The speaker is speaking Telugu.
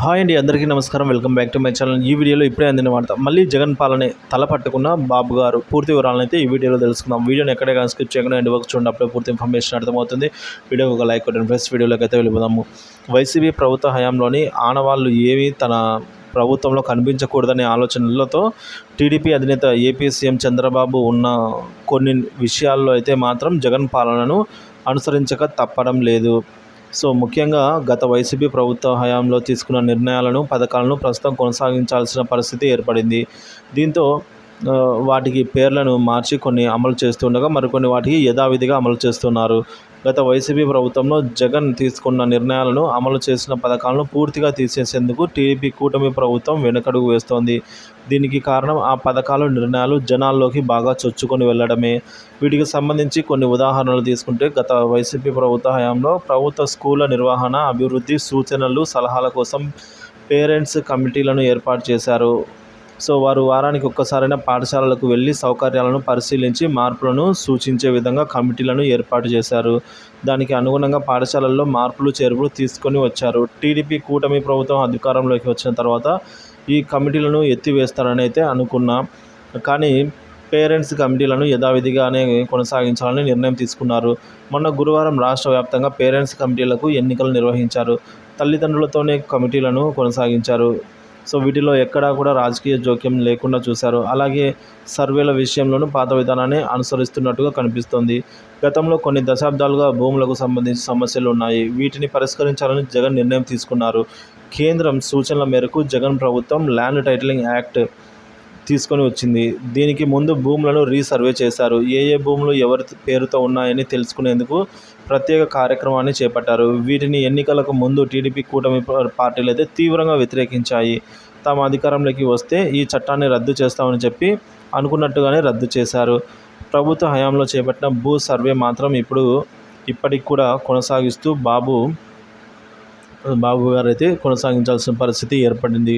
హాయ్ అండి, అందరికీ నమస్కారం. Welcome back to my channel. ఈ వీడియోలో ఇప్పుడే అందిన వార్త, మళ్ళీ జగన్ పాలనే తల పట్టుకున్న బాబు గారు. పూర్తి వివరాలను అయితే ఈ వీడియోలో తెలుసుకుందాం. వీడియోని ఎక్కడే కానీ స్కిప్ చేయకుండా ఎండ్ వరకు చూడండి, అప్పుడే పూర్తి ఇన్ఫర్మేషన్ అర్థమవుతుంది. వీడియోకి ఒక లైక్ కొట్టండి ఫ్రెండ్స్. వీడియోలోకి అయితే వెళ్ళిపోదాము. వైసీపీ ప్రభుత్వ హయాంలోని ఆనవాళ్ళు ఏవి తన ప్రభుత్వంలో కనిపించకూడదనే ఆలోచనలతో టీడీపీ అధినేత ఏపీ సీఎం చంద్రబాబు ఉన్న కొన్ని విషయాల్లో అయితే మాత్రం జగన్ పాలనను అనుసరించక తప్పడం లేదు. సో ముఖ్యంగా గత వైసీపీ ప్రభుత్వ హయాంలో తీసుకున్న నిర్ణయాలను, పథకాలను ప్రస్తుతం కొనసాగించాల్సిన పరిస్థితి ఏర్పడింది. దీంతో వాటికి పేర్లను మార్చి కొన్ని అమలు చేస్తుండగా మరికొన్ని వాటికి యథావిధిగా అమలు చేస్తున్నారు. గత వైసీపీ ప్రభుత్వంలో జగన్ తీసుకున్న నిర్ణయాలను, అమలు చేసిన పథకాలను పూర్తిగా తీసేసేందుకు టీడీపీ కూటమి ప్రభుత్వం వెనుకడుగు వేస్తోంది. దీనికి కారణం ఆ పథకాలు, నిర్ణయాలు జనాల్లోకి బాగా చొచ్చుకొని వెళ్ళడమే. వీటికి సంబంధించి కొన్ని ఉదాహరణలు తీసుకుంటే, గత వైసీపీ ప్రభుత్వ హయాంలో ప్రభుత్వ స్కూళ్ల నిర్వహణ, అభివృద్ధి, సూచనలు, సలహాల కోసం పేరెంట్స్ కమిటీలను ఏర్పాటు చేశారు. సో వారు వారానికి ఒక్కసారైనా పాఠశాలలకు వెళ్ళి సౌకర్యాలను పరిశీలించి మార్పులను సూచించే విధంగా కమిటీలను ఏర్పాటు చేశారు. దానికి అనుగుణంగా పాఠశాలల్లో మార్పులు, చేర్పులు తీసుకొని వచ్చారు. టీడీపీ కూటమి ప్రభుత్వం అధికారంలోకి వచ్చిన తర్వాత ఈ కమిటీలను ఎత్తివేస్తారని అయితే అనుకున్నా, కానీ పేరెంట్స్ కమిటీలను యథావిధిగానే కొనసాగించాలని నిర్ణయం తీసుకున్నారు. మొన్న గురువారం రాష్ట్ర వ్యాప్తంగా పేరెంట్స్ కమిటీలకు ఎన్నికలు నిర్వహించారు. తల్లిదండ్రులతోనే కమిటీలను కొనసాగించారు. సో వీటిలో ఎక్కడా కూడా రాజకీయ జోక్యం లేకుండా చూశారు. అలాగే సర్వేల విషయంలోనూ పాత విధానాన్ని అనుసరిస్తున్నట్టుగా కనిపిస్తోంది. గతంలో కొన్ని దశాబ్దాలుగా భూములకు సంబంధించి సమస్యలు ఉన్నాయి. వీటిని పరిష్కరించాలని జగన్ నిర్ణయం తీసుకున్నారు. కేంద్రం సూచనల మేరకు జగన్ ప్రభుత్వం ల్యాండ్ టైటిలింగ్ యాక్ట్ తీసుకొని వచ్చింది. దీనికి ముందు భూములను రీసర్వే చేశారు. ఏ భూములు ఎవరి పేరుతో ఉన్నాయని తెలుసుకునేందుకు ప్రత్యేక కార్యక్రమాన్ని చేపట్టారు. వీటిని ఎన్నికలకు ముందు టీడీపీ కూటమి పార్టీలు అయితే తీవ్రంగా వ్యతిరేకించాయి. తాము అధికారంలోకి వస్తే ఈ చట్టాన్ని రద్దు చేస్తామని చెప్పి అనుకున్నట్టుగానే రద్దు చేశారు. ప్రభుత్వ హయాంలో చేపట్టిన భూ సర్వే మాత్రం ఇప్పటికి కూడా కొనసాగిస్తూ బాబు గారు అయితే కొనసాగించాల్సిన పరిస్థితి ఏర్పడింది.